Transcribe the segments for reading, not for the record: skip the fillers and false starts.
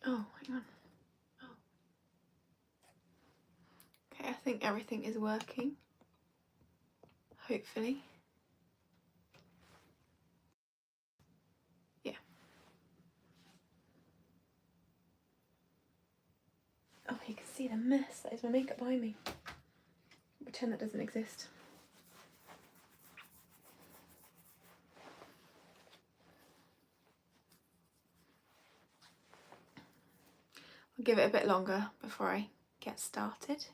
Oh, hang on. Oh. Okay, I think everything is working. Hopefully. Yeah. Oh, you can see the mess that is my makeup behind me. Pretend that doesn't exist. I'll give it a bit longer before I get started.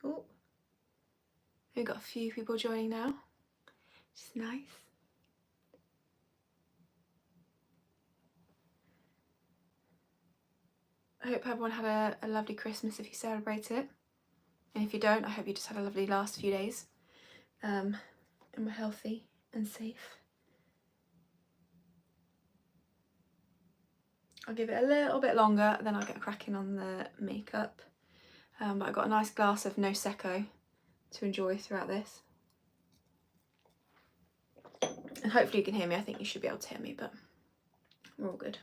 Oh, we've got a few people joining now, which is nice. I hope everyone had a lovely Christmas if you celebrate it. And if you don't, I hope you just had a lovely last few days and were healthy and safe. I'll give it a little bit longer, then I'll get cracking on the makeup. But I've got a nice glass of Prosecco to enjoy throughout this. And hopefully you can hear me. I think you should be able to hear me, but we're all good.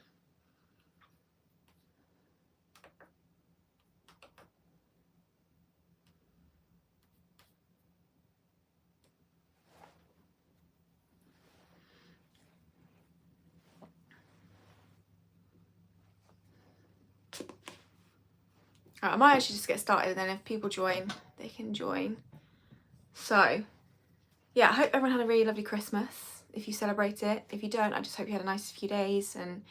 Right, I might actually just get started, and then if people join, they can join. So, yeah, I hope everyone had a really lovely Christmas, if you celebrate it. If you don't, I just hope you had a nice few days and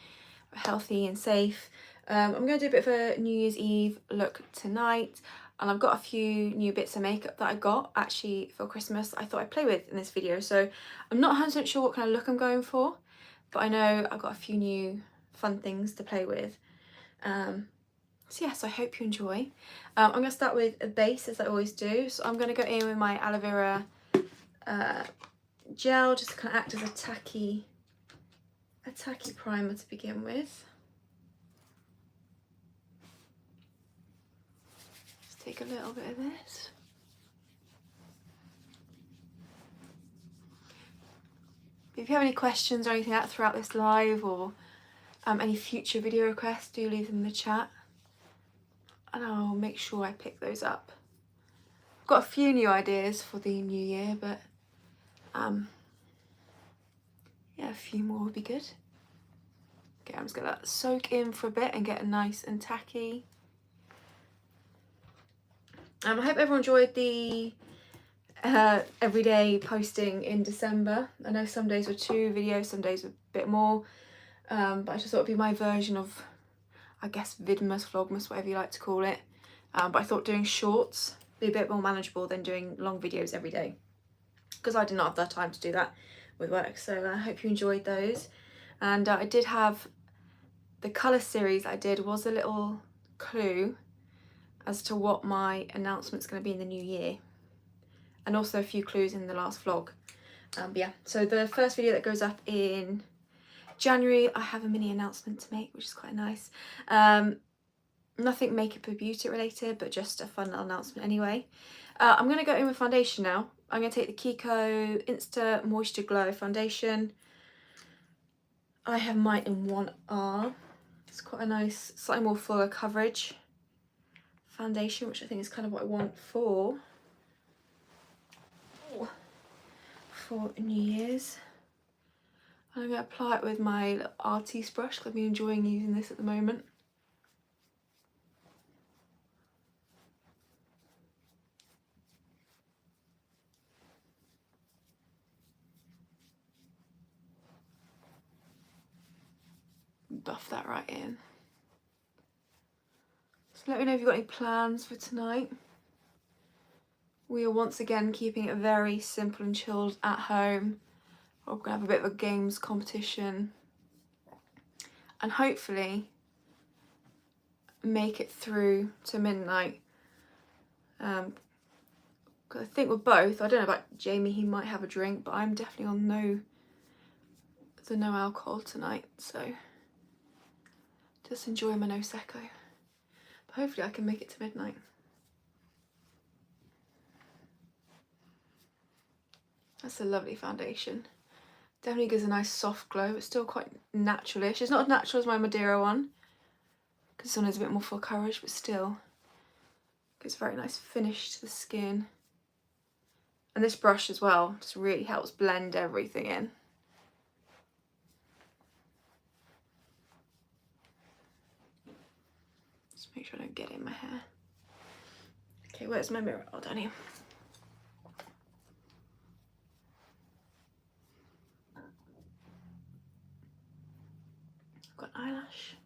were healthy and safe. I'm going to do a bit of a New Year's Eve look tonight, and I've got a few new bits of makeup that I got actually for Christmas I thought I'd play with in this video. So I'm not 100% sure what kind of look I'm going for, but I know I've got a few new fun things to play with. So yes, I hope you enjoy. I'm going to start with a base, as I always do. So I'm going to go in with my aloe vera gel, just to kind of act as a tacky primer to begin with. Just take a little bit of this. If you have any questions or anything like that throughout this live, or any future video requests, do leave them in the chat, and I'll make sure I pick those up. I've got a few new ideas for the new year, but yeah, a few more would be good. Okay, I'm just gonna let that soak in for a bit and get nice and tacky. I hope everyone enjoyed the everyday posting in December. I know some days were 2 videos, some days were a bit more, but I just thought it'd be my version of, I guess, Vidmas, Vlogmas, whatever you like to call it. But I thought doing shorts would be a bit more manageable than doing long videos every day, because I did not have the time to do that with work. So I hope you enjoyed those. And I did have the colour series I did was a little clue as to what my announcement's going to be in the new year, and also a few clues in the last vlog. But yeah, so the first video that goes up in January, I have a mini announcement to make, which is quite nice. Nothing makeup or beauty related, but just a fun little announcement anyway. I'm going to go in with foundation now. I'm going to take the Kiko Insta Moisture Glow foundation. I have mine in 1R. It's quite a nice, slightly more fuller coverage foundation, which I think is kind of what I want for New Year's. I'm going to apply it with my little artiste brush, because I've been enjoying using this at the moment. Buff that right in. So let me know if you've got any plans for tonight. We are once again keeping it very simple and chilled at home. We're going to have a bit of a games competition, and hopefully make it through to midnight, because Because I think we're both, I don't know about Jamie, he might have a drink, but I'm definitely on the no alcohol tonight, so just enjoy my Prosecco. But hopefully I can make it to midnight. That's a lovely foundation. Definitely gives a nice soft glow. It's still quite naturalish. It's not as natural as my Madeira one, because this one is a bit more full coverage, but still gives a very nice finish to the skin. And this brush as well just really helps blend everything in. Just make sure I don't get it in my hair. Okay, where's my mirror? Oh, down here. I've got an eyelash.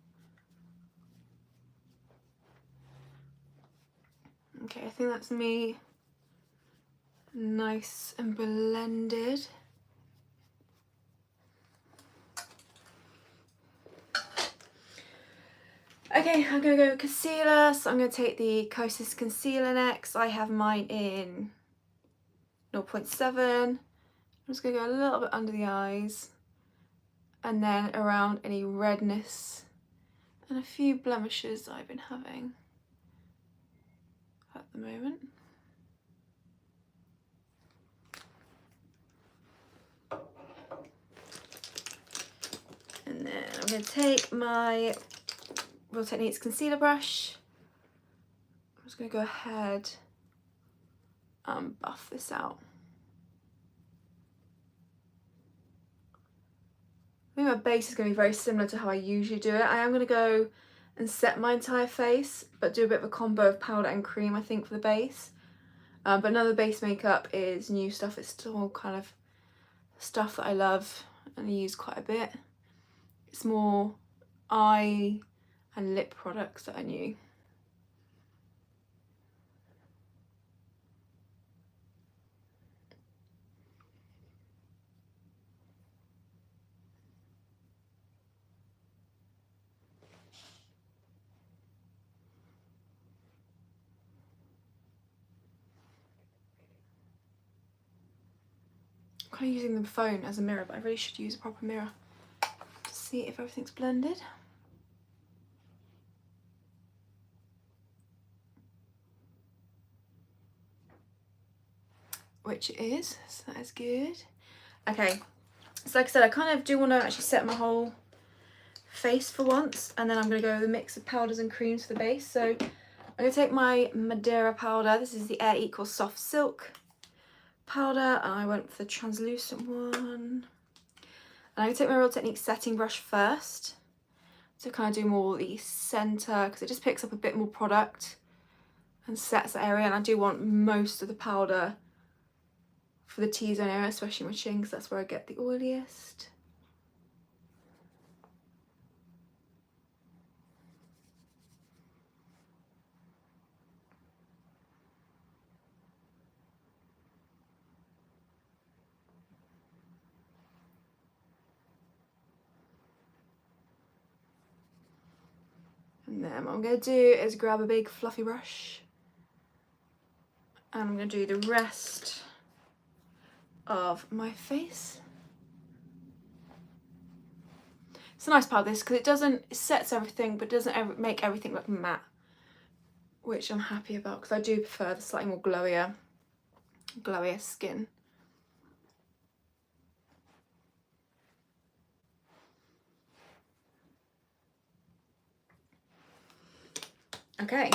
Okay, I think that's me. Nice and blended. Okay, I'm gonna go with concealer. So I'm gonna take the Kosas concealer next. I have mine in 0.7. I'm just gonna go a little bit under the eyes and then around any redness and a few blemishes that I've been having at the moment. And then I'm going to take my Real Techniques concealer brush. I'm just going to go ahead and buff this out. I think my base is going to be very similar to how I usually do it. I am going to go and set my entire face, but do a bit of a combo of powder and cream, I think, for the base. But none of the base makeup is new stuff. It's still kind of stuff that I love and use quite a bit. It's more eye and lip products that are new. I'm kind of using the phone as a mirror, but I really should use a proper mirror to see if everything's blended. Which it is, so that is good. Okay, so like I said, I kind of do want to actually set my whole face for once, and then I'm going to go with a mix of powders and creams for the base. So I'm going to take my Madeira powder. This is the Air Equals Soft Silk powder, and I went for the translucent one. And I'm going to take my Real Techniques setting brush first to kind of do more the centre, because it just picks up a bit more product and sets the area. And I do want most of the powder for the T-zone area, especially my chin, because that's where I get the oiliest. And then what I'm going to do is grab a big fluffy brush, and I'm going to do the rest of my face. It's a nice powder, this, because it sets everything, but doesn't make everything look matte, which I'm happy about, because I do prefer the slightly more glowier skin. Okay,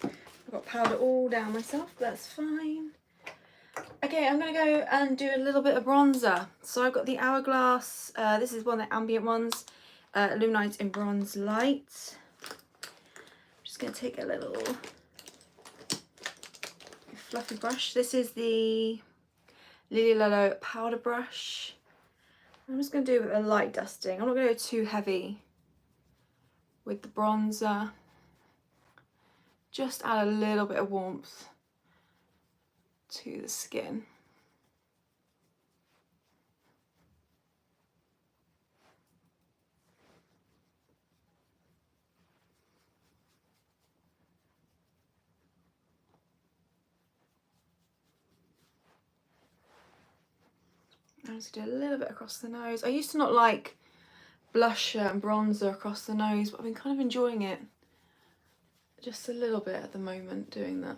I've got powder all down myself, but that's fine. Okay, I'm going to go and do a little bit of bronzer. So I've got the Hourglass, this is one of the ambient ones, Illuminate in Bronze Light. I'm just going to take a little fluffy brush. This is the Lily Lolo powder brush. I'm just going to do a light dusting. I'm not going to go too heavy with the bronzer. Just add a little bit of warmth to the skin. I'm just gonna do a little bit across the nose. I used to not like blusher and bronzer across the nose, but I've been kind of enjoying it just a little bit at the moment doing that.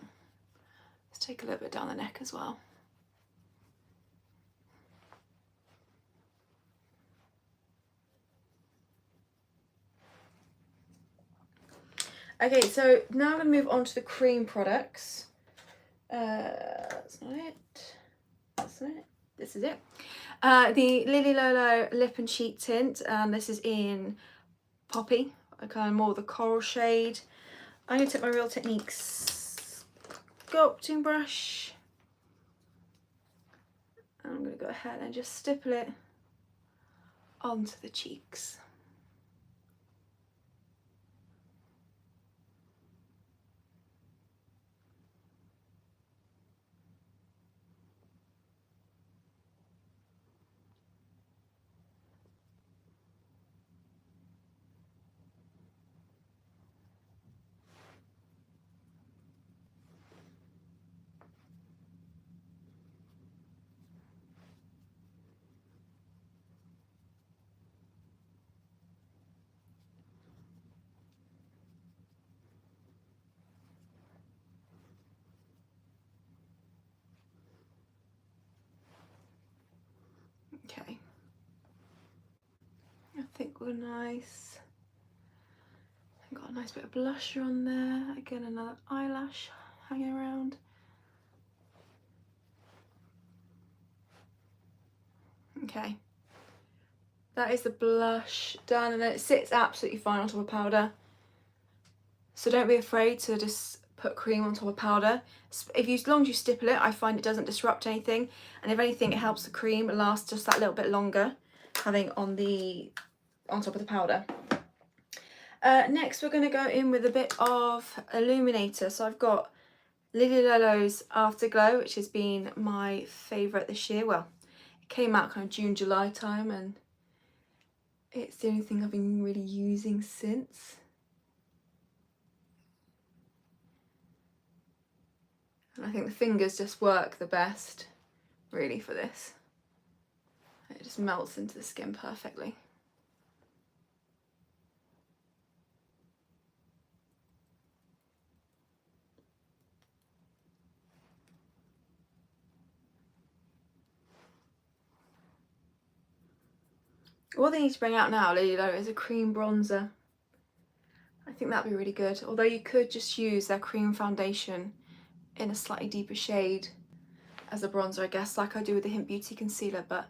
Let's take a little bit down the neck as well. Okay, so now I'm going to move on to the cream products. That's not it. That's not it. This is it. The Lily Lolo Lip and Cheek Tint. This is in Poppy, a kind of more the coral shade. I'm going to take my Real Techniques sculpting brush. And I'm going to go ahead and just stipple it onto the cheeks. Okay, I think we're nice. I've got a nice bit of blusher on there. Again, another eyelash hanging around. Okay, that is the blush done, and then it sits absolutely fine on top of powder. So don't be afraid to just put cream on top of powder. As long as you stipple it, I find it doesn't disrupt anything, and if anything, it helps the cream last just that little bit longer, having on top of the powder. Next, we're going to go in with a bit of illuminator. So I've got Lily Lolo's Afterglow, which has been my favourite this year. Well, it came out kind of June, July time, and it's the only thing I've been really using since. And I think the fingers just work the best, really, for this. It just melts into the skin perfectly. What they need to bring out now, Lily Lolo, is a cream bronzer. I think that'd be really good. Although you could just use their cream foundation in a slightly deeper shade as a bronzer, I guess, like I do with the Hint Beauty concealer, but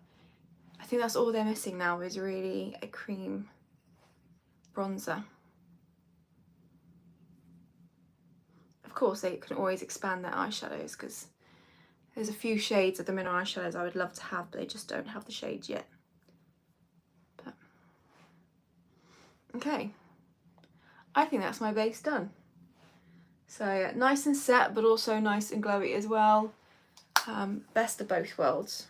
I think that's all they're missing now, is really a cream bronzer. Of course, they can always expand their eyeshadows, because there's a few shades of the mineral eyeshadows I would love to have, but they just don't have the shades yet. But okay, I think that's my base done. So nice and set, but also nice and glowy as well. Best of both worlds.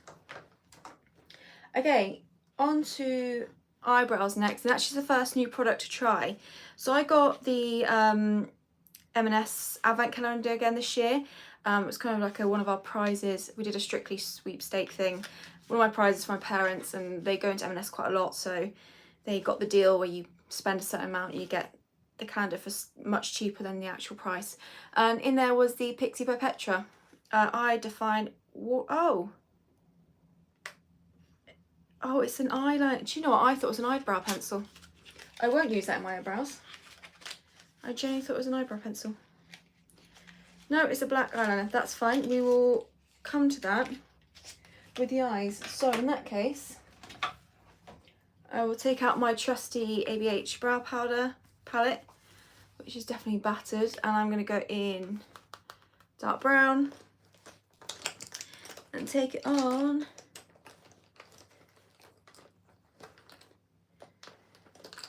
Okay, on to eyebrows next, and actually the first new product to try. So I got the M&S Advent Calendar again this year. It was kind of like one of our prizes. We did a Strictly sweepstake thing. One of my prizes for my parents, and they go into M&S quite a lot, so they got the deal where you spend a certain amount and you get the calendar for much cheaper than the actual price. And in there was the Pixie by Petra. Oh, it's an eyeliner. Do you know what? I thought it was an eyebrow pencil. I won't use that in my eyebrows. I genuinely thought it was an eyebrow pencil. No, it's a black eyeliner. That's fine. We will come to that with the eyes. So in that case, I will take out my trusty ABH brow powder palette, which is definitely battered, and I'm going to go in dark brown and take it on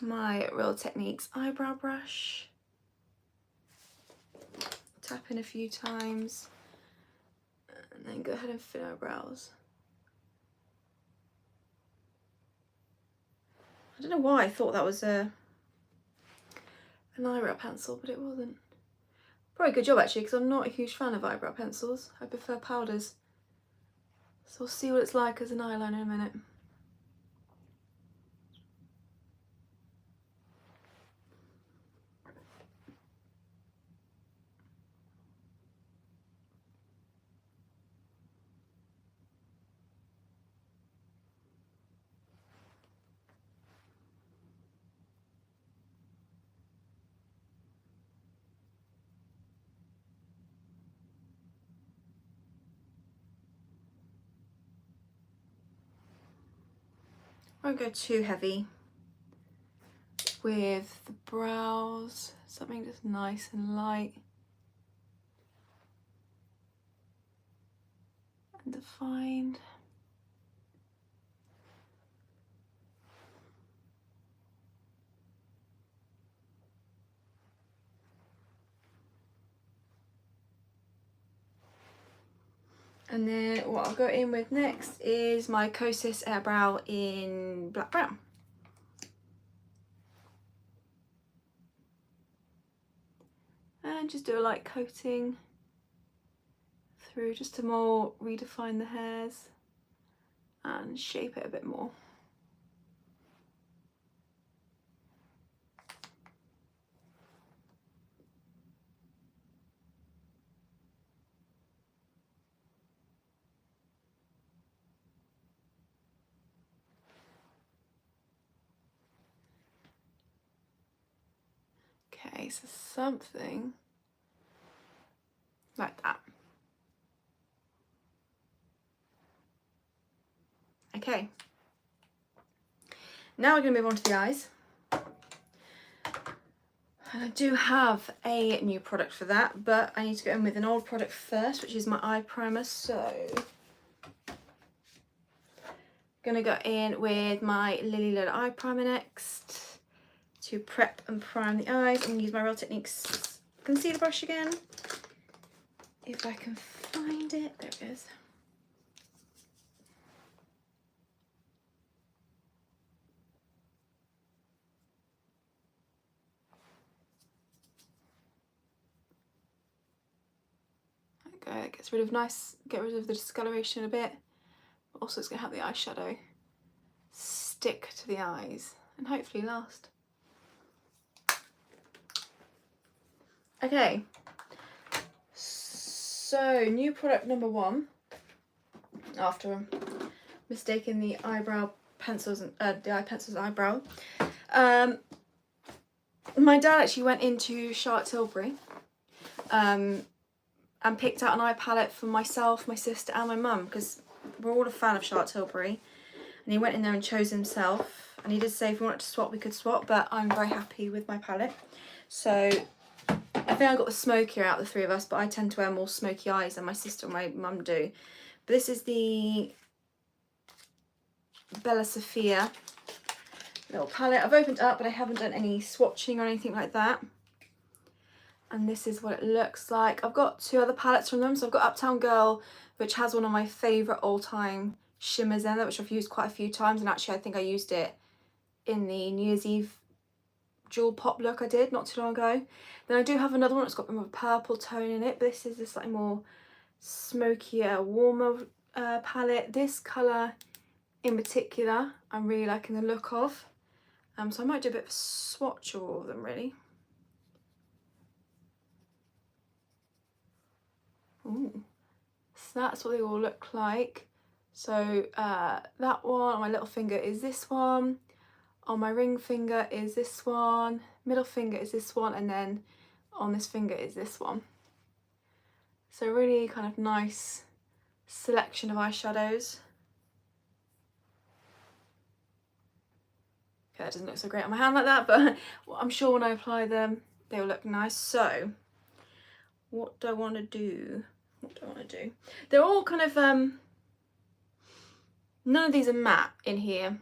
my Real Techniques eyebrow brush, tap in a few times, and then go ahead and fill our brows. I don't know why I thought that was an eyebrow pencil, but it wasn't. Probably a good job actually, because I'm not a huge fan of eyebrow pencils. I prefer powders. So we'll see what it's like as an eyeliner in a minute. Won't go too heavy with the brows, something just nice and light and defined. And then what I'll go in with next is my Kosas Airbrow in black brown. And just do a light coating through just to more redefine the hairs and shape it a bit more. Okay, so something like that. Okay, now we're going to move on to the eyes. And I do have a new product for that, but I need to go in with an old product first, which is my eye primer. So I'm going to go in with my Lily Lola eye primer next to prep and prime the eyes. I'm going to use my Real Techniques concealer brush again, if I can find it. There it is. There we go. It gets rid of the discoloration a bit, but also it's going to have the eyeshadow stick to the eyes and hopefully last. Okay, so new product number one, after mistaking the eyebrow pencils and the eye pencils and eyebrow. My dad actually went into Charlotte Tilbury and picked out an eye palette for myself, my sister and my mum, because we're all a fan of Charlotte Tilbury, and he went in there and chose himself, and he did say if we wanted to swap we could swap, but I'm very happy with my palette. So I think I got the smokier out of the three of us, but I tend to wear more smoky eyes than my sister and my mum do. But this is the Bella Sophia little palette. I've opened it up, but I haven't done any swatching or anything like that. And this is what it looks like. I've got two other palettes from them. So I've got Uptown Girl, which has one of my favourite all-time shimmers in there, which I've used quite a few times. And actually I think I used it in the New Year's Eve jewel pop look I did not too long ago. Then I do have another one that's got more of a purple tone in it, but this is this slightly more smokier, warmer palette. This colour in particular I'm really liking the look of. So I might do a bit of a swatch of all of them really. Ooh. So that's what they all look like. So that one on my little finger is this one, on my ring finger is this one, middle finger is this one, and then on this finger is this one. So really kind of nice selection of eyeshadows. Okay, that doesn't look so great on my hand like that, but I'm sure when I apply them they will look nice. So what do I want to do? What do I want to do? They're all kind of none of these are matte in here.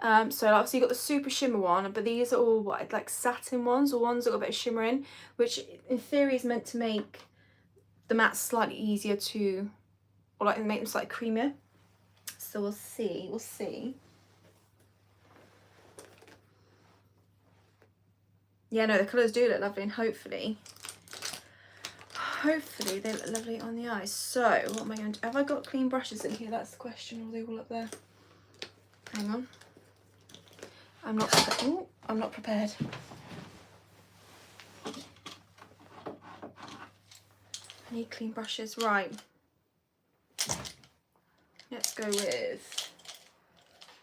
So obviously you've got the super shimmer one, but these are all what, like satin ones, or ones that got a bit of shimmer in, which in theory is meant to make the matte slightly easier to, or like make them slightly creamier. So we'll see. Yeah, no, the colours do look lovely, and hopefully hopefully they look lovely on the eyes. So what am I going to do? Have I got clean brushes in here? That's the question. Or are they all up there? Hang on. I'm not prepared. I need clean brushes. Right. Let's go with...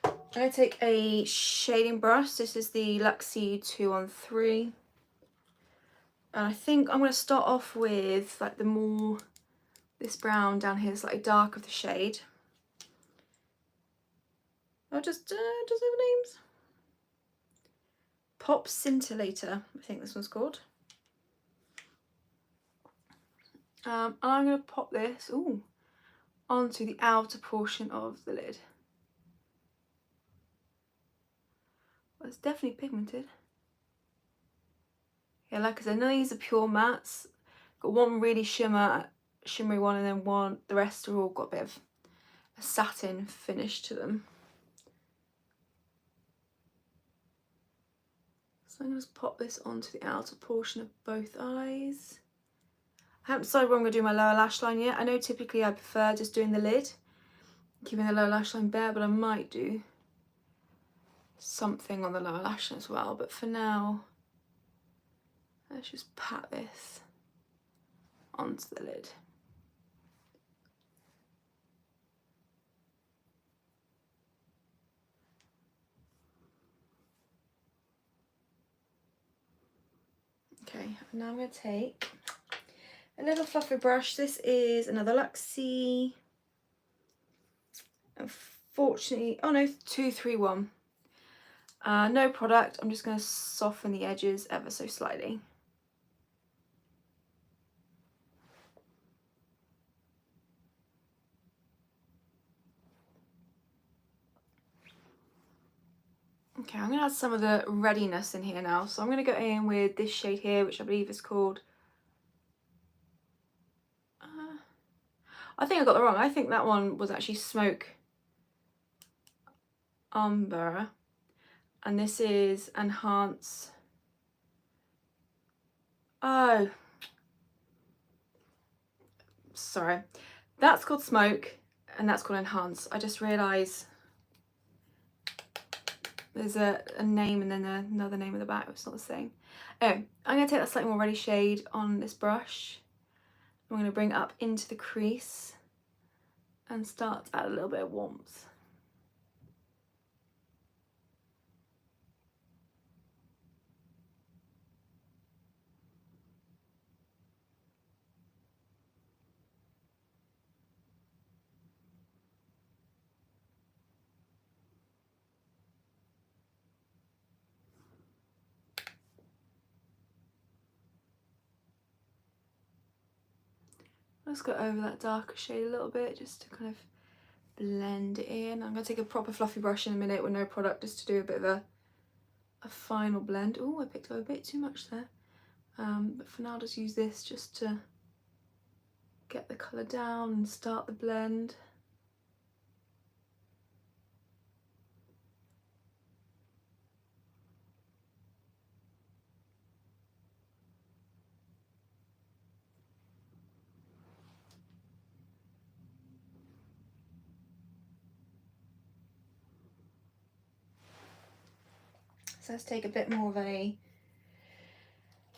I'm going to take a shading brush. This is the Luxie 2-on-3. And I think I'm going to start off with like this brown down here, slightly dark of the shade. I'll just have names. Pop Scintillator, I think this one's called. And I'm going to pop this onto the outer portion of the lid. Well, it's definitely pigmented. Yeah, like I said, none of these are pure mattes. Got one really shimmery one, and then the rest are all got a bit of a satin finish to them. So I'm going to pop this onto the outer portion of both eyes. I haven't decided where I'm going to do my lower lash line yet. I know typically I prefer just doing the lid, keeping the lower lash line bare, but I might do something on the lower lash line as well. But for now, let's just pat this onto the lid. Okay, now I'm going to take a little fluffy brush. This is another Luxie. Unfortunately, oh no, 231. No product. I'm just going to soften the edges ever so slightly. Okay, I'm going to add some of the readiness in here now. So I'm going to go in with this shade here, which I believe is called... I think I got that wrong. I think that one was actually Smoke Umber. And this is Enhance... Oh. Sorry. That's called Smoke and that's called Enhance. I just realised there's a name and then another name in the back. It's not the same. Oh, I'm going to take that slightly more reddy shade on this brush. I'm going to bring it up into the crease and start to add a little bit of warmth. Let's go over that darker shade a little bit just to kind of blend it in. I'm going to take a proper fluffy brush in a minute with no product just to do a bit of a final blend. Oh, I picked up a bit too much there. But for now, I'll just use this just to get the colour down and start the blend. So let's take a bit more of a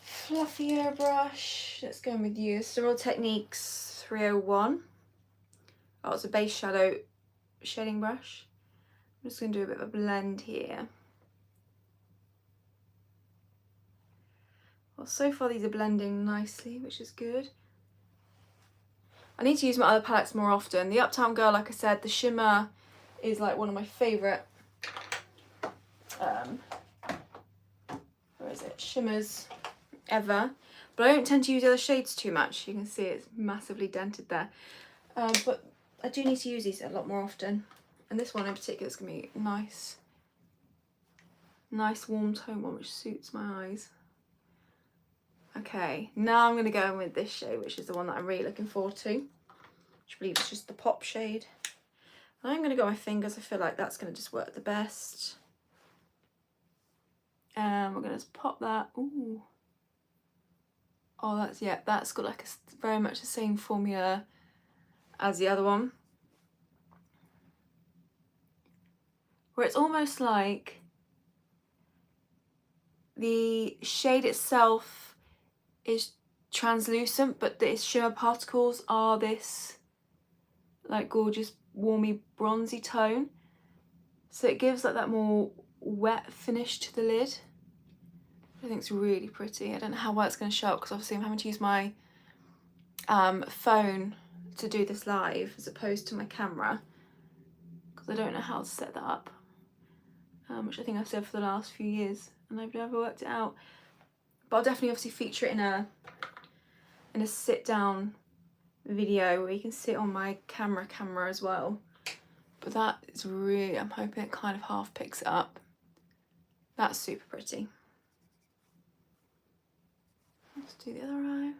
fluffier brush. Let's go in with you. Sterile Techniques 301. Oh, it's a base shadow shading brush. I'm just going to do a bit of a blend here. Well, so far these are blending nicely, which is good. I need to use my other palettes more often. The Uptown Girl, like I said, the shimmer is like one of my favourite where is it? Shimmers ever. But I don't tend to use the other shades too much. You can see it's massively dented there. But I do need to use these a lot more often. And this one in particular is going to be nice warm tone one which suits my eyes. Okay, now I'm going to go in with this shade, which is the one that I'm really looking forward to, which I believe is just the Pop shade. And I'm going to go with my fingers. I feel like that's going to just work the best. And we're going to pop that Oh, that's got like very much the same formula as the other one. Where it's almost like the shade itself is translucent, but the shimmer particles are this like gorgeous warmy bronzy tone. So it gives like that more wet finish to the lid. I think it's really pretty. I don't know how well it's going to show up because obviously I'm having to use my phone to do this live as opposed to my camera because I don't know how to set that up, which I think I've said for the last few years and I've never worked it out. But I'll definitely obviously feature it in a sit down video where you can sit on my camera as well. But that is really, I'm hoping it kind of half picks it up. That's super pretty. Let's do the other eye.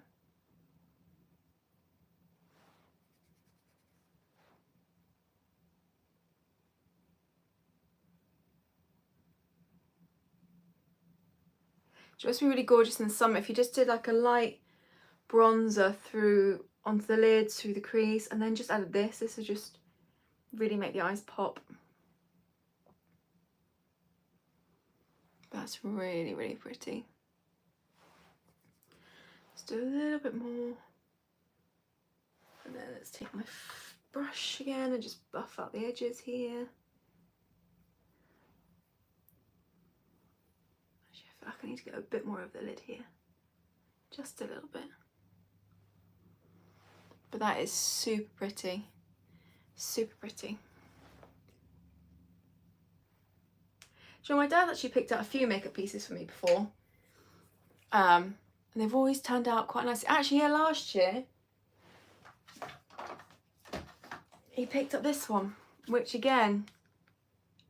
It must be really gorgeous in the summer if you just did like a light bronzer through onto the lids, through the crease, and then just added this. This would just really make the eyes pop. That's really, really pretty. Let's do a little bit more. And then let's take my brush again and just buff out the edges here. Actually, I feel like I need to get a bit more of the lid here. Just a little bit. But that is super pretty. Super pretty. So my dad actually picked out a few makeup pieces for me before. And they've always turned out quite nicely. Actually, yeah, last year he picked up this one, which again,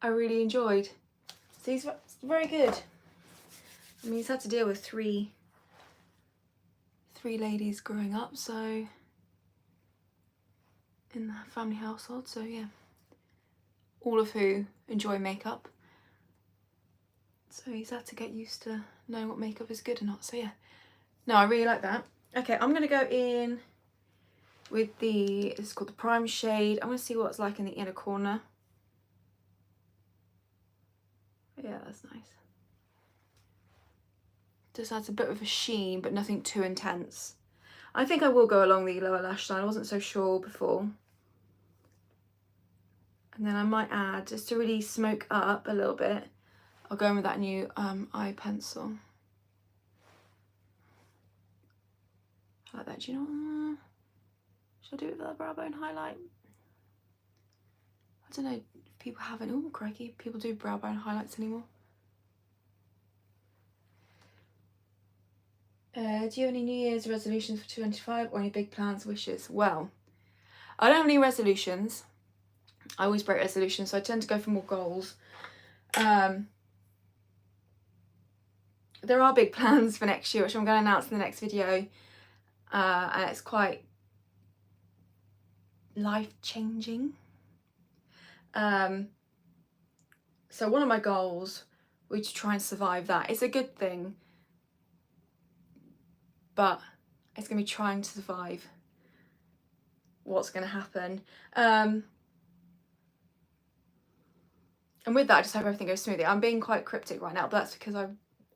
I really enjoyed. So he's very good. I mean, he's had to deal with three ladies growing up, so in the family household, so yeah, all of who enjoy makeup. So he's had to get used to knowing what makeup is good or not. So yeah, no, I really like that. Okay, I'm gonna go in with it's called the Prime shade. I'm gonna see what it's like in the inner corner. Yeah, that's nice. Just adds a bit of a sheen, but nothing too intense. I think I will go along the lower lash line. I wasn't so sure before. And then I might add, just to really smoke up a little bit, I'll go in with that new eye pencil. I like that. Do you know? Should I do it with that brow bone highlight? I don't know if people have any. Oh, crikey. People do brow bone highlights anymore. Do you have any New Year's resolutions for 2025 or any big plans, wishes? Well, I don't have any resolutions. I always break resolutions, so I tend to go for more goals. There are big plans for next year, which I'm going to announce in the next video. And it's quite life-changing. So one of my goals was to try and survive that. It's a good thing, but it's going to be trying to survive what's going to happen. And with that, I just hope everything goes smoothly. I'm being quite cryptic right now, but that's because I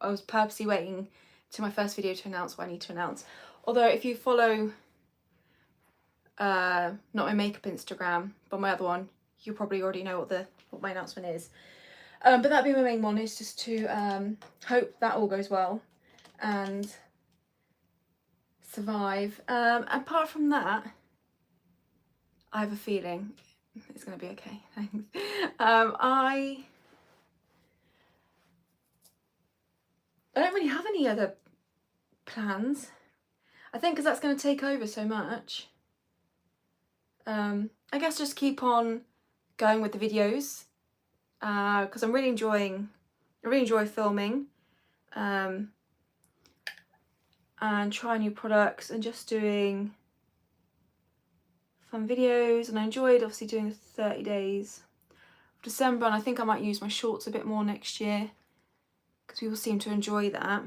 was purposely waiting to my first video to announce what I need to announce. Although if you follow not my makeup Instagram, but my other one, you probably already know what my announcement is. But that'd be my main one, is just to hope that all goes well and survive. Apart from that, I have a feeling it's going to be okay. Thanks. I don't really have any other plans. I think because that's going to take over so much. I guess just keep on going with the videos because I really enjoy filming and trying new products and just doing fun videos. And I enjoyed obviously doing the 30 days of December, and I think I might use my shorts a bit more next year because people seem to enjoy that.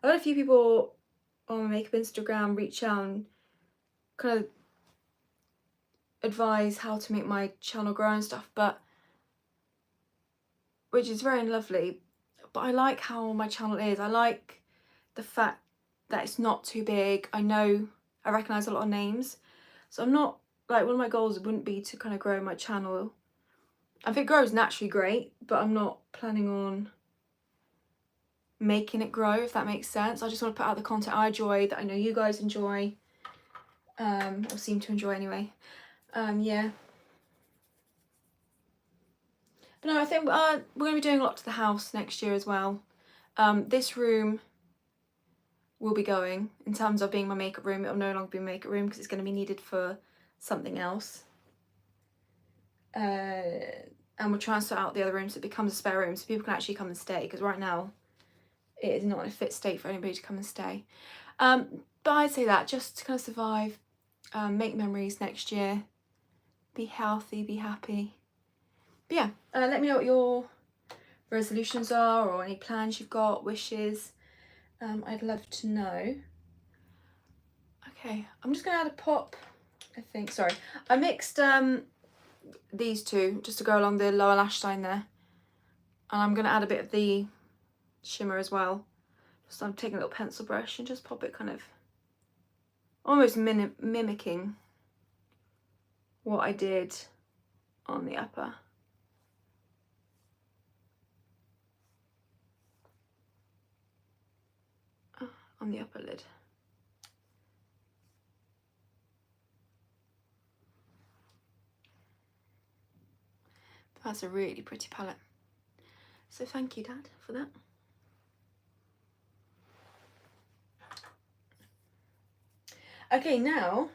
I've had a few people on my makeup Instagram reach out and kind of advise how to make my channel grow and stuff, but which is very lovely. But I like how my channel is. I like the fact that it's not too big. I recognise a lot of names, so I'm not like, one of my goals wouldn't be to kind of grow my channel. If it grows naturally, great, but I'm not planning on making it grow, if that makes sense. I just want to put out the content I enjoy, that I know you guys enjoy, or seem to enjoy anyway. Yeah. But no, I think we're going to be doing a lot to the house next year as well. This room will be going, in terms of being my makeup room. It'll no longer be a makeup room because it's going to be needed for something else. And we'll try and sort out the other room so it becomes a spare room so people can actually come and stay, because right now it is not in a fit state for anybody to come and stay. But I'd say that just to kind of survive, make memories next year, be healthy, be happy. But yeah, let me know what your resolutions are, or any plans you've got, wishes. I'd love to know. Okay, I'm just gonna add a pop, I think. Sorry, I mixed these two just to go along the lower lash line there, and I'm gonna add a bit of the shimmer as well. So I'm taking a little pencil brush and just pop it, kind of almost mimicking what I did on the upper. On the upper lid. That's a really pretty palette. So thank you, Dad, for that. Okay, now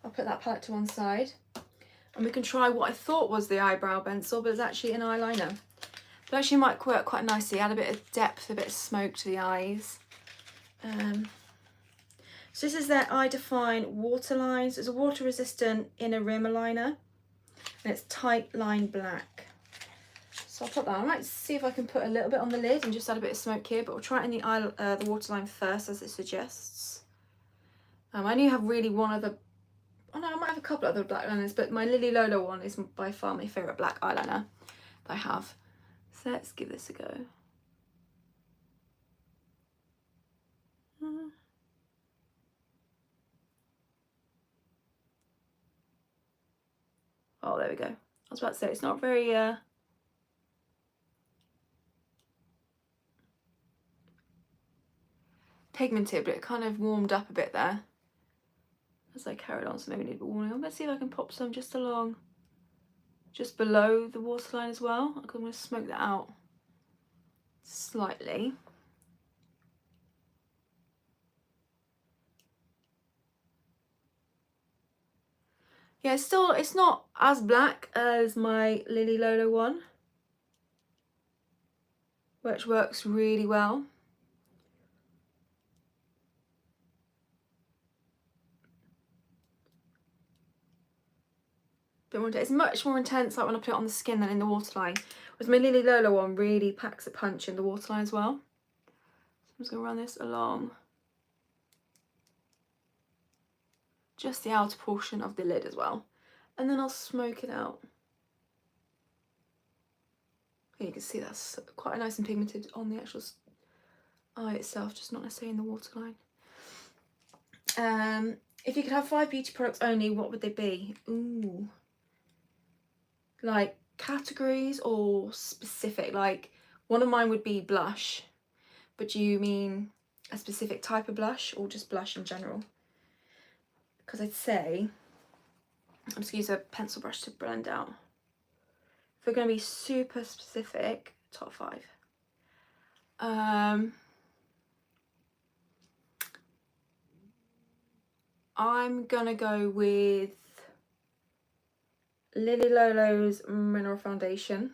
I'll put that palette to one side and we can try what I thought was the eyebrow pencil, but it's actually an eyeliner. But actually might work quite nicely, add a bit of depth, a bit of smoke to the eyes. So this is their Eye Define Waterlines. It's a water resistant inner rim liner and it's tight line black. So I'll put that on. I might see if I can put a little bit on the lid and just add a bit of smoke here, but we'll try it in the waterline first, as it suggests. I only have really one other, oh no, I might have a couple other black liners, but my Lily Lolo one is by far my favourite black eyeliner that I have. So let's give this a go. Oh, there we go. I was about to say, it's not very pigmented, but it kind of warmed up a bit there as I carried on, so maybe need a bit warming on. Let's see if I can pop some just along, just below the waterline as well. I'm going to smoke that out slightly. Yeah, it's not as black as my Lily Lolo one, which works really well. It's much more intense, like when I put it on the skin, than in the waterline. Whereas my Lily Lolo one really packs a punch in the waterline as well. So I'm just going to run this along just the outer portion of the lid as well, and then I'll smoke it out. And you can see that's quite nice and pigmented on the actual eye itself, just not necessarily in the waterline. If you could have 5 beauty products only, what would they be? Ooh. Like categories or specific? Like, one of mine would be blush, but do you mean a specific type of blush or just blush in general? Because I'd say, I'm just going to use a pencil brush to blend out. If we're going to be super specific, top 5. I'm gonna go with Lily Lolo's Mineral Foundation.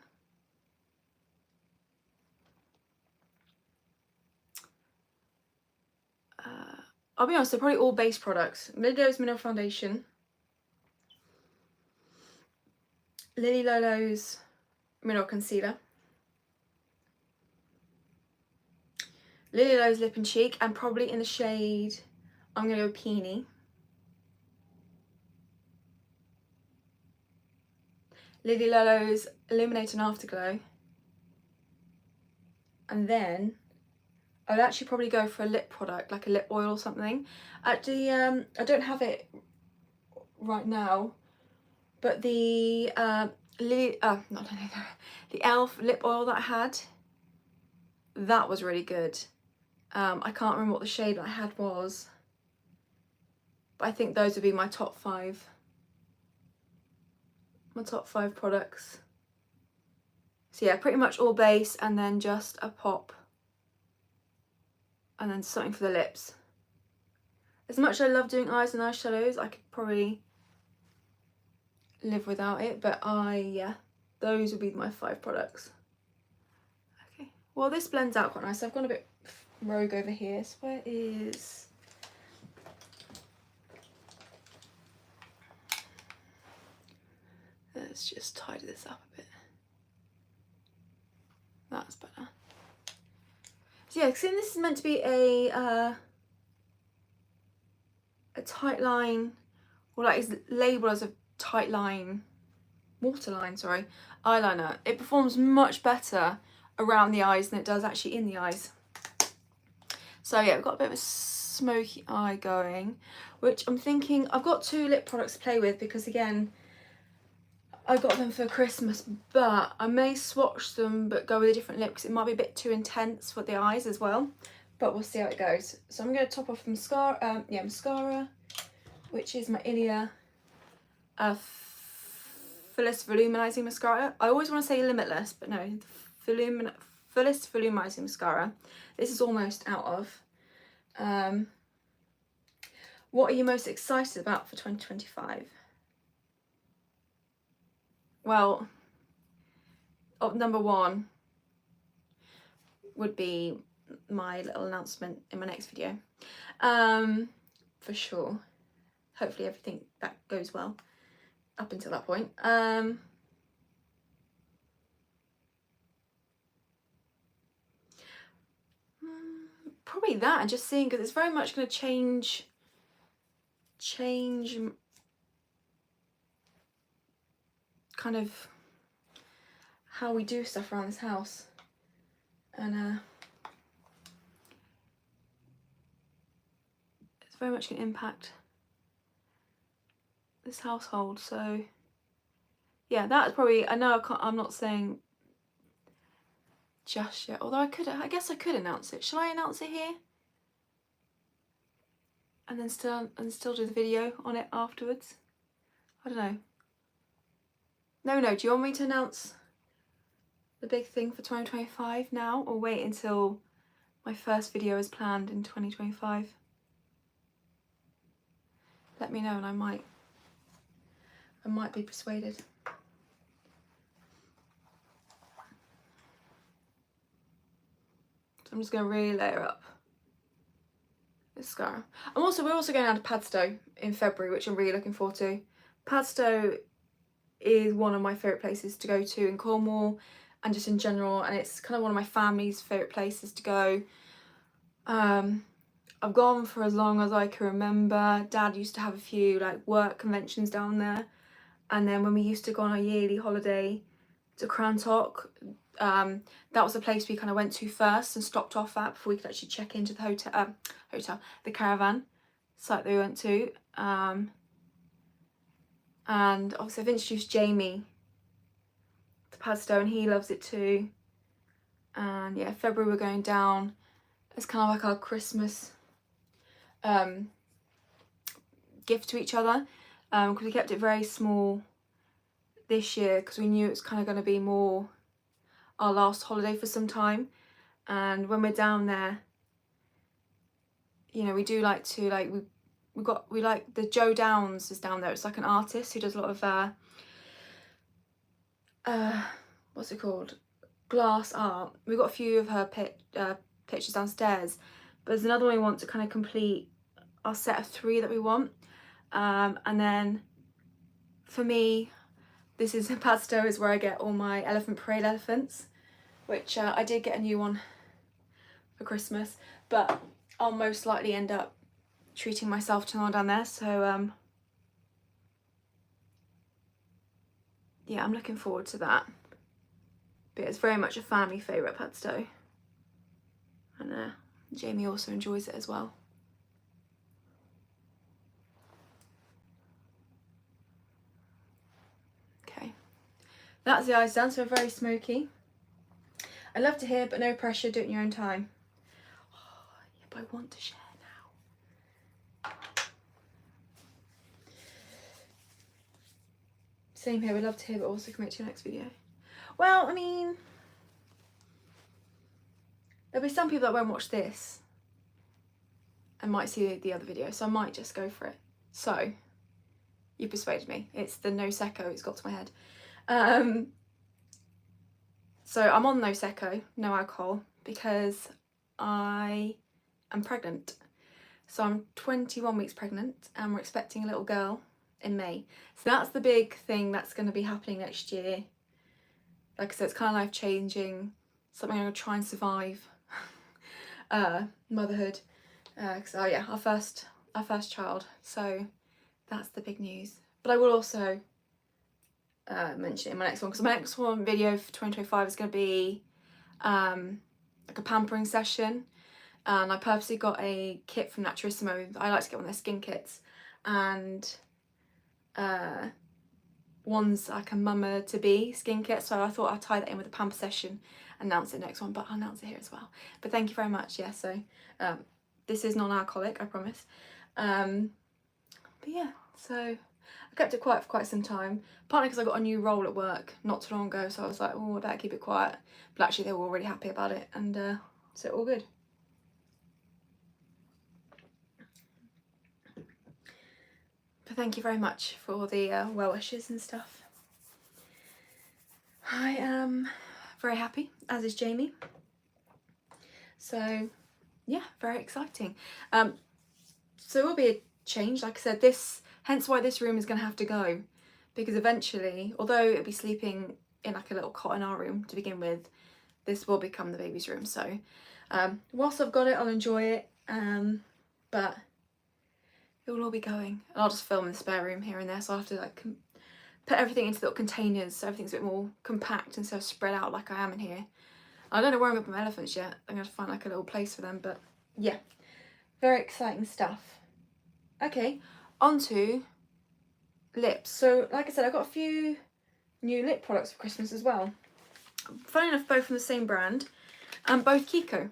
I'll be honest, they're probably all base products. Lily Lolo's Mineral Foundation, Lily Lolo's Mineral Concealer, Lily Lowe's Lip and Cheek, and probably in the shade, I'm going to go Peony. Lily Lowe's Illuminate and Afterglow. And then I'd actually probably go for a lip product, like a lip oil or something. Actually, I don't have it right now, but the the e.l.f. lip oil that I had, that was really good. I can't remember what the shade that I had was, but I think those would be my top 5. My top 5 products. So yeah, pretty much all base and then just a pop. And then something for the lips. As much as I love doing eyes and eyeshadows, I could probably live without it, but yeah, those would be my 5 products. Okay, well this blends out quite nice. I've gone a bit rogue over here, so where is... Let's just tidy this up a bit. That's better. So yeah, seeing this is meant to be a tight line, or like it's labelled as a tight line, waterline, sorry, eyeliner. It performs much better around the eyes than it does actually in the eyes. So yeah, we've got a bit of a smoky eye going, which I'm thinking, I've got 2 lip products to play with because again, I got them for Christmas, but I may swatch them but go with a different lip because it might be a bit too intense for the eyes as well. But we'll see how it goes. So I'm going to top off mascara, mascara, which is my Ilia Fullest Volumizing Mascara. I always want to say Limitless, but no, Fullest Volumizing Mascara. This is almost out of. What are you most excited about for 2025? Well, number 1 would be my little announcement in my next video, for sure. Hopefully everything that goes well up until that point. Probably that, and just seeing, because it's very much going to change kind of how we do stuff around this house, and it's very much going to impact this household. So yeah, that's probably, I know I'm not saying just yet, although I guess I could announce it. Shall I announce it here and then still do the video on it afterwards? I don't know. No, do you want me to announce the big thing for 2025 now, or wait until my first video is planned in 2025? Let me know and I might be persuaded. So I'm just going to really layer up this mascara. We're also going down to Padstow in February, which I'm really looking forward to. Padstow is one of my favourite places to go to in Cornwall and just in general, and it's kind of one of my family's favourite places to go. I've gone for as long as I can remember. Dad used to have a few like work conventions down there, and then when we used to go on a yearly holiday to Crantock, that was the place we kind of went to first and stopped off at before we could actually check into the the caravan site that we went to. And obviously I've introduced Jamie to Padstow and he loves it too. And yeah, February we're going down as kind of like our Christmas gift to each other, because we kept it very small this year because we knew it was kind of going to be more our last holiday for some time. And when we're down there, you know, we do like to we like the Joe Downs is down there. It's like an artist who does a lot of what's it called, glass art. We've got a few of her pictures downstairs, but there's another one we want to kind of complete our set of 3 that we want. And then for me, this is Padstow is where I get all my Elephant Parade elephants, which I did get a new one for Christmas, but I'll most likely end up treating myself to one down there, so yeah, I'm looking forward to that. But it's very much a family favourite, Padstow, and Jamie also enjoys it as well. Okay, that's the eyes done, so very smoky. I love to hear, but no pressure, do it in your own time. Oh, yeah, but I want to share now. Same here, we love to hear, but also commit to your next video. Well, I mean, there'll be some people that won't watch this and might see the other video, so I might just go for it. So, you persuaded me. It's the no secco, it's got to my head. So I'm on no secco, no alcohol, because I am pregnant. So I'm 21 weeks pregnant and we're expecting a little girl in May. So that's the big thing that's going to be happening next year. Like I said, it's kind of life changing, something I'm going to try and survive. Motherhood. So yeah, our first child. So that's the big news. But I will also mention it in my next one, because my next one video for 2025 is going to be like a pampering session, and I purposely got a kit from Naturissimo. I like to get one of their skin kits, and one's like a mama to be skin kit, so I thought I'd tie that in with a pamper session, announce it next one, but I'll announce it here as well. But thank you very much. Yeah, so this is non-alcoholic, I promise. But yeah, so I kept it quiet for quite some time, partly because I got a new role at work not too long ago, so I was like, oh, I better keep it quiet. But actually they were all really happy about it, and so all good. But thank you very much for all the well wishes and stuff. I am very happy, as is Jamie. So yeah, very exciting. So it will be a change, like I said, hence why this room is going to have to go, because eventually, although it'll be sleeping in like a little cot in our room to begin with, this will become the baby's room. So whilst I've got it, I'll enjoy it, but it will all be going, and I'll just film in the spare room here and there, so I'll have to like put everything into little containers so everything's a bit more compact instead of spread out like I am in here. I don't know where I'm going to put my elephants yet. I'm going to find like a little place for them, but yeah, very exciting stuff. Okay, onto lips. So like I said, I got a few new lip products for Christmas as well. Funny enough, both from the same brand, and both Kiko.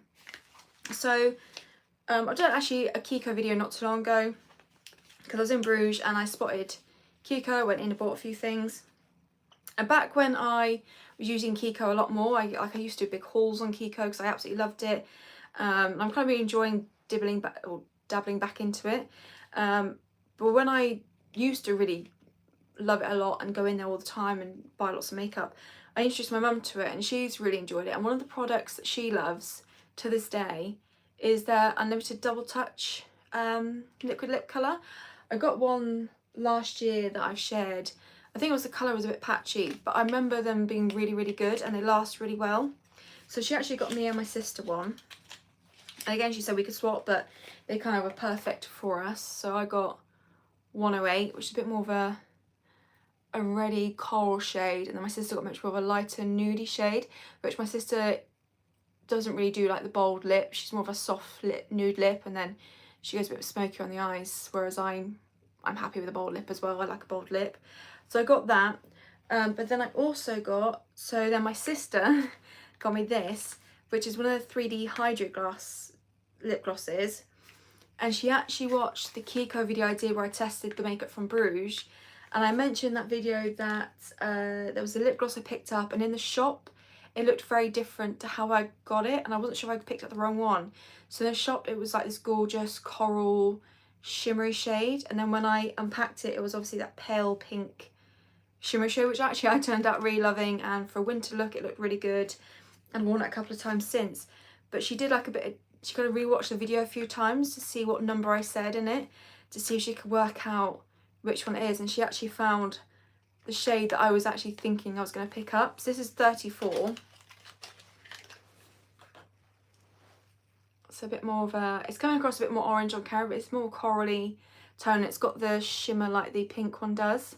So I did actually a Kiko video not too long ago, because I was in Bruges and I spotted Kiko, went in and bought a few things. And back when I was using Kiko a lot more, I used to do big hauls on Kiko because I absolutely loved it. I'm kind of really enjoying dabbling back into it. But when I used to really love it a lot and go in there all the time and buy lots of makeup, I introduced my mum to it and she's really enjoyed it. And one of the products that she loves to this day is their Unlimited Double Touch liquid lip colour. I got one last year that I've shared. I think it was the colour was a bit patchy, but I remember them being really, really good and they last really well. So she actually got me and my sister one. And again, she said we could swap, but they kind of were perfect for us. So I got 108, which is a bit more of a reddy coral shade, and then my sister got much more of a lighter nudie shade, which my sister doesn't really do like the bold lip. She's more of a soft lip, nude lip, and then she goes a bit smoky on the eyes, whereas I'm happy with a bold lip as well. I like a bold lip. So I got that, but then I also got, so then my sister got me this, which is one of the 3D Hydro Gloss lip glosses, and she actually watched the Kiko video I did where I tested the makeup from Bruges, and I mentioned in that video that there was a lip gloss I picked up, and in the shop it looked very different to how I got it, and I wasn't sure if I picked up the wrong one. So in the shop it was like this gorgeous coral shimmery shade, and then when I unpacked it, it was obviously that pale pink shimmery shade, which actually I turned out really loving, and for a winter look it looked really good, and worn it a couple of times since. But she did like a bit of, she kind of rewatched the video a few times to see what number I said in it, to see if she could work out which one it is, and she actually found the shade that I was actually thinking I was going to pick up. So this is 34. It's a bit more of a, it's coming across a bit more orange on camera, but it's more corally tone. It's got the shimmer like the pink one does.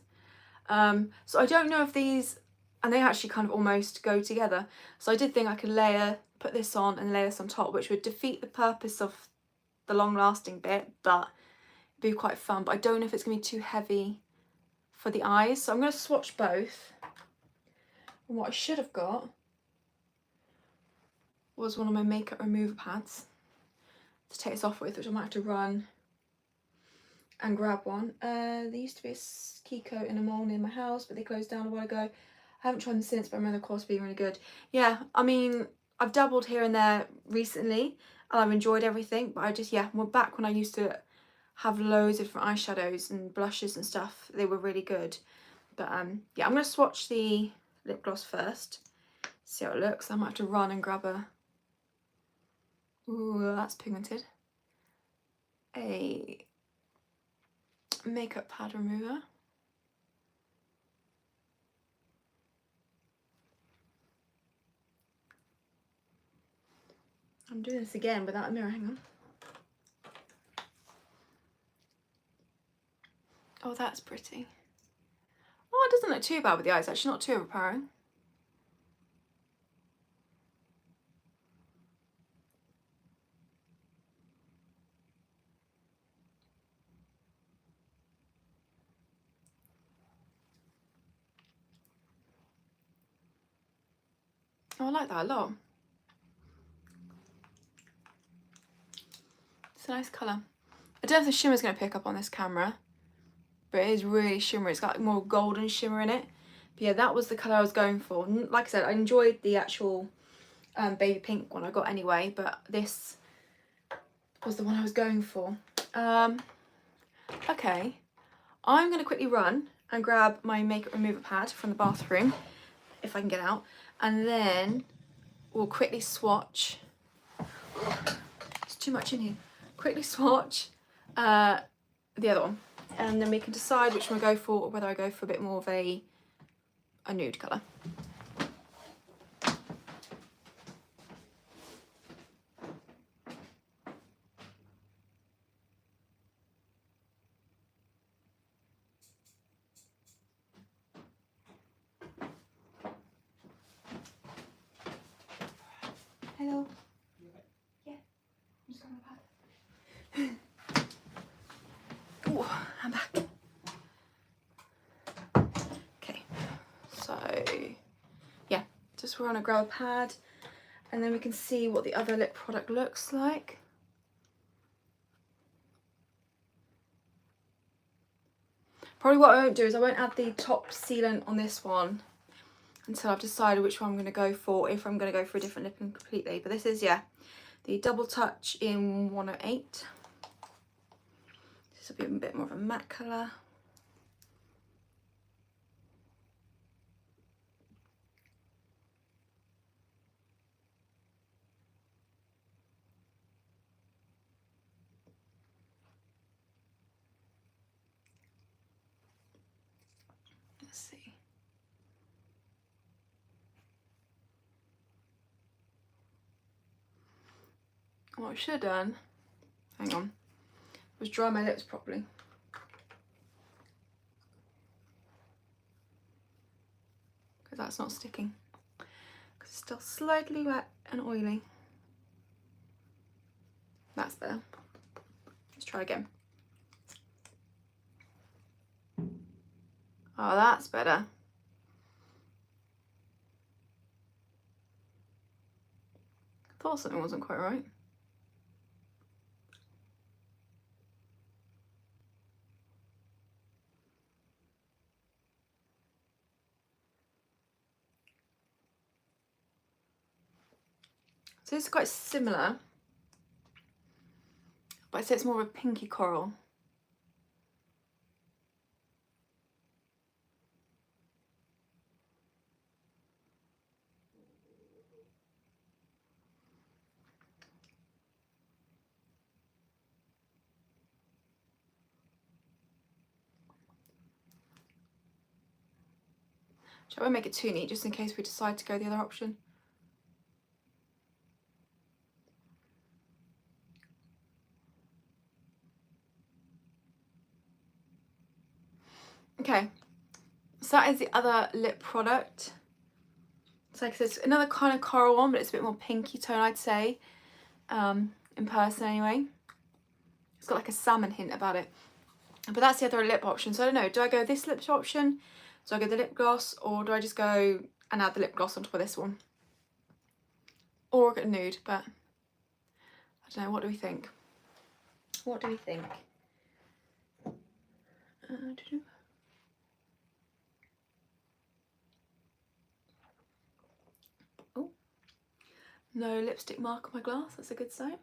So I don't know if these, and they actually kind of almost go together. So I did think I could put this on and layer this on top, which would defeat the purpose of the long lasting bit, but it'd be quite fun. But I don't know if it's gonna be too heavy for the eyes. So I'm gonna swatch both. And what I should have got was one of my makeup remover pads to take this off with, which I might have to run and grab one. There used to be a Kiko in a mall near my house, but they closed down a while ago. I haven't tried them since, but I remember the course being really good. Yeah, I mean, I've dabbled here and there recently, and I've enjoyed everything, but I just, yeah, well, back when I used to have loads of different eyeshadows and blushes and stuff, they were really good. But yeah, I'm going to swatch the lip gloss first, see how it looks. I might have to run and grab a, ooh, that's pigmented, a makeup pad remover. I'm doing this again without a mirror, hang on. Oh, that's pretty. Oh, it doesn't look too bad with the eyes, actually, not too overpowering. Oh, I like that a lot. It's a nice colour. I don't know if the shimmer's going to pick up on this camera, but it is really shimmery. It's got like more golden shimmer in it. But yeah, that was the colour I was going for. Like I said, I enjoyed the actual baby pink one I got anyway, but this was the one I was going for. Okay, I'm going to quickly run and grab my makeup remover pad from the bathroom, if I can get out, and then we'll quickly swatch. It's too much in here. Quickly swatch the other one, and then we can decide which one I go for, or whether I go for a bit more of a nude colour. Hello. Yeah, I'm just going to pad. Oh, I'm back. Okay, so yeah, just we're on a grab pad, and then we can see what the other lip product looks like. Probably what I won't do is I won't add the top sealant on this one until I've decided which one I'm going to go for, if I'm going to go for a different lip completely. But this is, yeah, the Double Touch in 108. This will be a bit more of a matte colour. Let's see. What I should have done, hang on, was dry my lips properly. Because that's not sticking. Because it's still slightly wet and oily. That's better. Let's try again. Oh, that's better. I thought something wasn't quite right. So this is quite similar, but I'd say it's more of a pinky coral. So I won't make it too neat, just in case we decide to go the other option. Okay, so that is the other lip product. It's like it's another kind of coral one, but it's a bit more pinky tone, I'd say, in person anyway. It's got like a salmon hint about it. But that's the other lip option. So I don't know, do I go this lip option? Do I go the lip gloss, or do I just go and add the lip gloss on top of this one? Or get a nude, but I don't know, what do we think? What do we think? Oh, no lipstick mark on my glass, that's a good sign.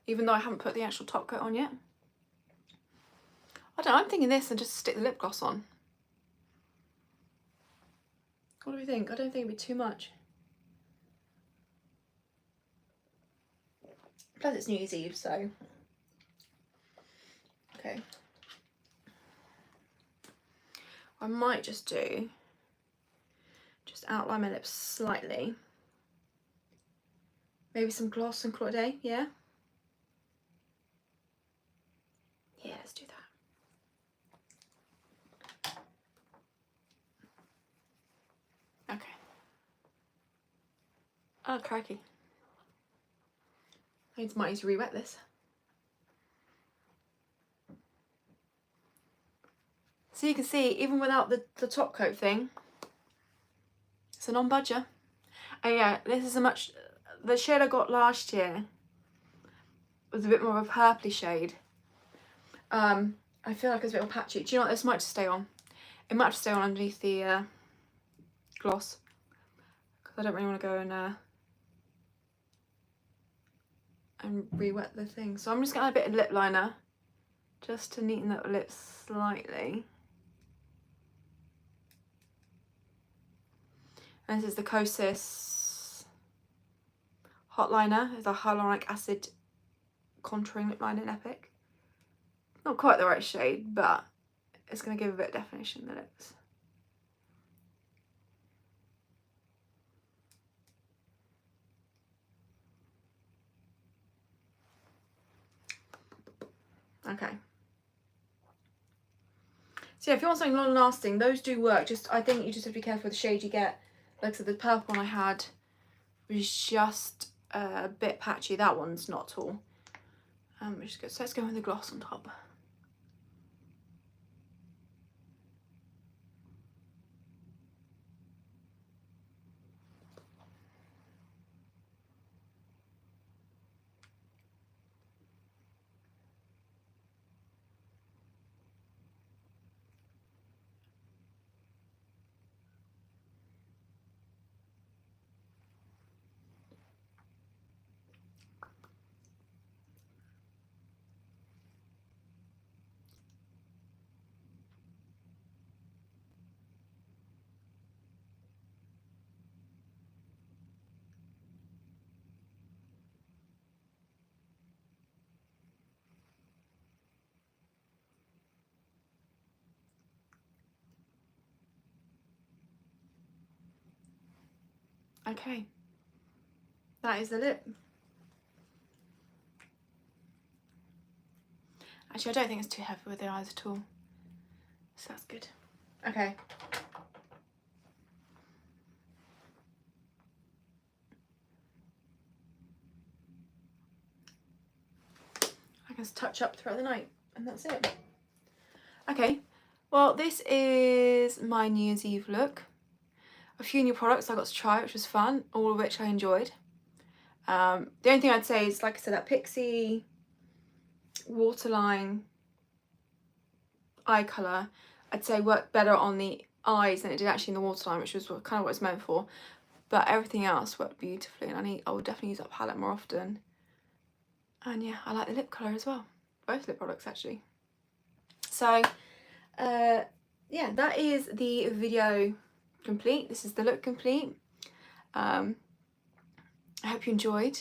Even though I haven't put the actual top coat on yet. I don't know, I'm thinking this and just stick the lip gloss on. What do we think? I don't think it'd be too much. Plus it's New Year's Eve, so. Okay. I might just outline my lips slightly. Maybe some gloss and call it a day, yeah? Yeah, let's do that. Okay. Oh, crikey. I might need to re-wet this. So you can see, even without the top coat thing, it's a non-budger. And yeah, this is the shade I got last year was a bit more of a purpley shade. I feel like it's a bit more patchy. Do you know what, this might just stay on. It might just stay on underneath the gloss. Because I don't really want to go and re-wet the thing. So I'm just going to add a bit of lip liner just to neaten up the lips slightly. And this is the Kosas Hot Liner. It's a hyaluronic acid contouring lip liner in Epic. Not quite the right shade, but it's going to give a bit of definition in the lips. Okay. So yeah, if you want something long lasting, those do work. I think you just have to be careful with the shade you get. Like I said, the purple one I had was just a bit patchy. That one's not at all. Which is good. So let's go with the gloss on top. Okay. That is the lip. Actually, I don't think it's too heavy with the eyes at all. So that's good. Okay. I can just touch up throughout the night and that's it. Okay. Well, this is my New Year's Eve look. A few new products I got to try, which was fun, all of which I enjoyed. The only thing I'd say is, like I said, that Pixie waterline eye colour, I'd say worked better on the eyes than it did actually in the waterline, which was kind of what it's meant for. But everything else worked beautifully, and I will definitely use that palette more often. And yeah, I like the lip colour as well. Both lip products actually. So yeah, that is the video complete. This is the look complete. I hope you enjoyed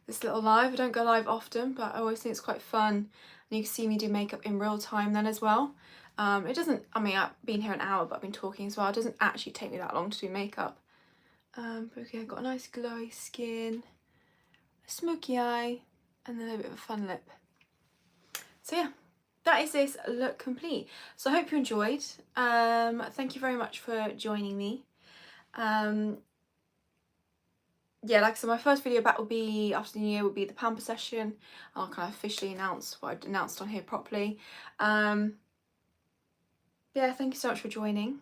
this little live. I don't go live often, but I always think it's quite fun, and you can see me do makeup in real time then as well. It doesn't, I mean, I've been here an hour, but I've been talking as well. It doesn't actually take me that long to do makeup. But okay, I've got a nice glowy skin, a smoky eye, and then a bit of a fun lip. So yeah, that is this look complete. So I hope you enjoyed. Thank you very much for joining me. Yeah, like I said, my first video back will be after the new year, will be the pamper session. I'll kind of officially announce what I've announced on here properly. Yeah, thank you so much for joining.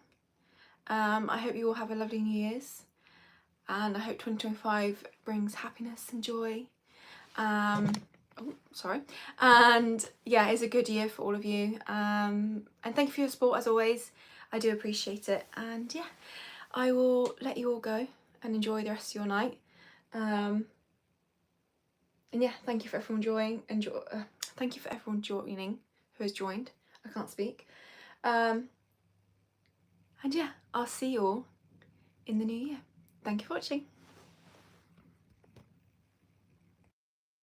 I hope you all have a lovely New Year's, and I hope 2025 brings happiness and joy. Oh, sorry. And yeah, it's a good year for all of you. And thank you for your support as always. I do appreciate it. And yeah, I will let you all go and enjoy the rest of your night. And yeah, thank you for everyone thank you for everyone joining who has joined. I can't speak. And yeah, I'll see you all in the new year. Thank you for watching.